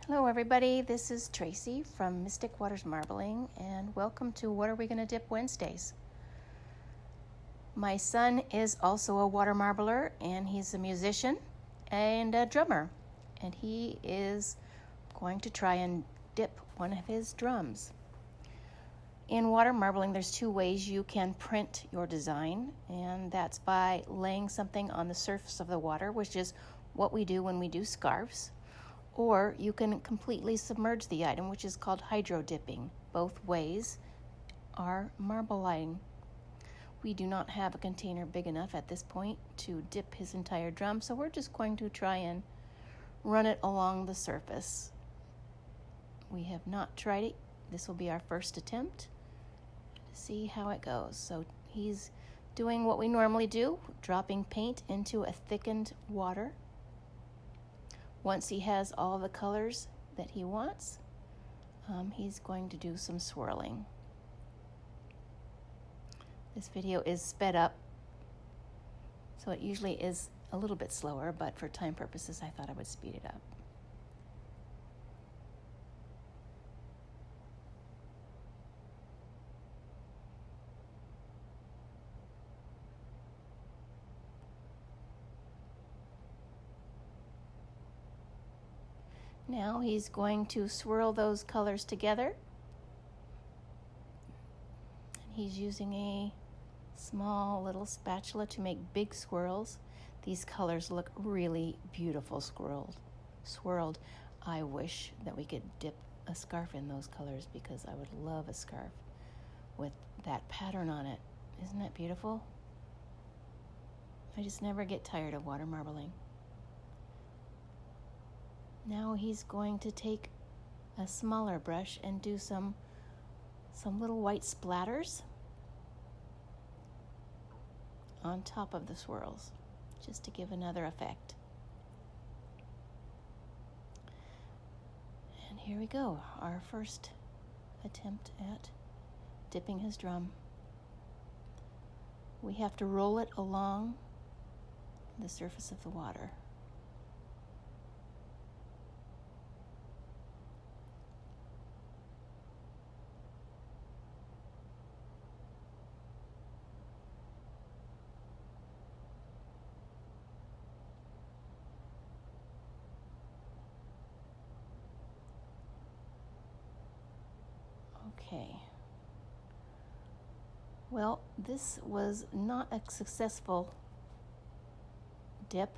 Hello everybody, this is Tracy from Mystic Waters Marbling, and welcome to What Are We Gonna Dip Wednesdays. My son is also a water marbler, and he's a musician and a drummer, and he is going to try and dip one of his drums. In water marbling, there's two ways you can print your design, and that's by laying something on the surface of the water, which is what we do when we do scarves. Or you can completely submerge the item, which is called hydro dipping. Both ways are marbling. We do not have a container big enough at this point to dip his entire drum, so we're just going to try and run it along the surface. We have not tried it. This will be our first attempt to see how it goes. So he's doing what we normally do, dropping paint into a thickened water. Once he has all the colors that he wants, he's going to do some swirling. This video is sped up, so it usually is a little bit slower, but for time purposes, I thought I would speed it up. Now he's going to swirl those colors together. And he's using a small little spatula to make big swirls. These colors look really beautiful swirled. I wish that we could dip a scarf in those colors, because I would love a scarf with that pattern on it. Isn't that beautiful? I just never get tired of water marbling. Now he's going to take a smaller brush and do some little white splatters on top of the swirls, just to give another effect. And here we go, our first attempt at dipping his drum. We have to roll it along the surface of the water. Okay. Well, this was not a successful dip.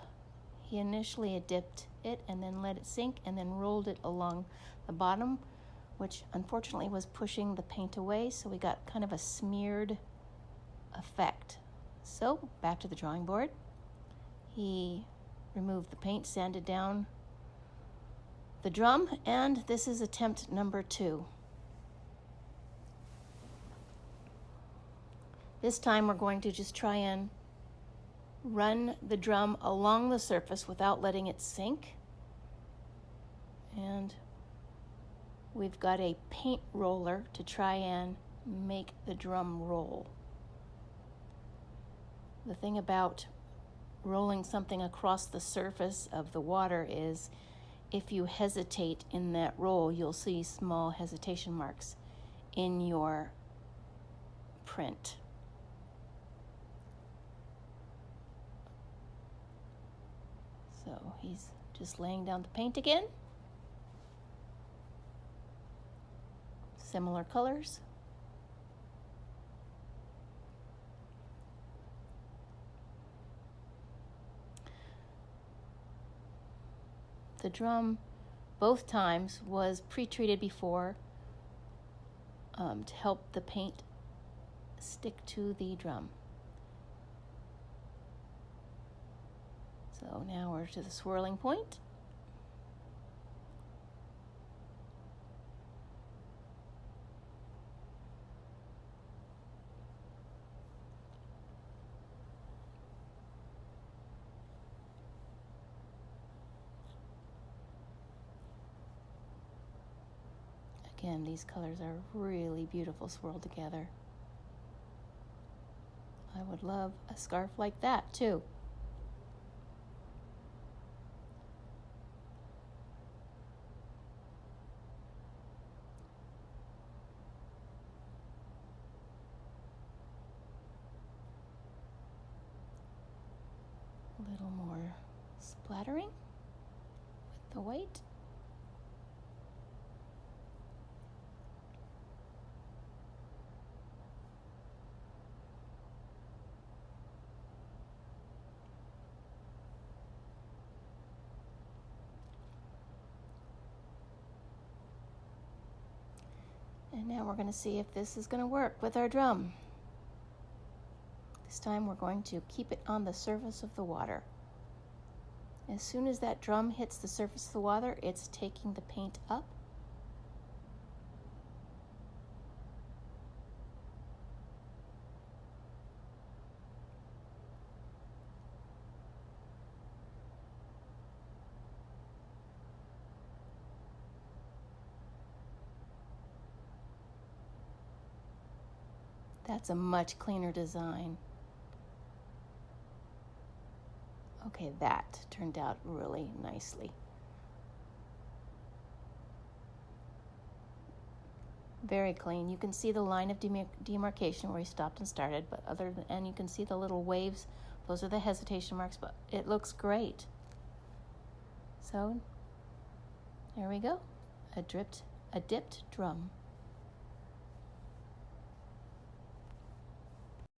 He initially dipped it and then let it sink and then rolled it along the bottom, which unfortunately was pushing the paint away, so we got kind of a smeared effect. So back to the drawing board. He removed the paint, sanded down the drum, and this is attempt number 2. This time we're going to just try and run the drum along the surface without letting it sink. And we've got a paint roller to try and make the drum roll. The thing about rolling something across the surface of the water is if you hesitate in that roll, you'll see small hesitation marks in your print. So he's just laying down the paint again. Similar colors. The drum, both times, was pre-treated before to help the paint stick to the drum. So now we're to the swirling point. Again, these colors are really beautiful swirled together. I would love a scarf like that too. little more splattering with the white. And now we're going to see if this is going to work with our drum. This time we're going to keep it on the surface of the water. As soon as that drum hits the surface of the water, it's taking the paint up. That's a much cleaner design. Okay, that turned out really nicely. Very clean. You can see the line of demarcation where he stopped and started, but and you can see the little waves. Those are the hesitation marks, but it looks great. So, there we go. A dipped drum.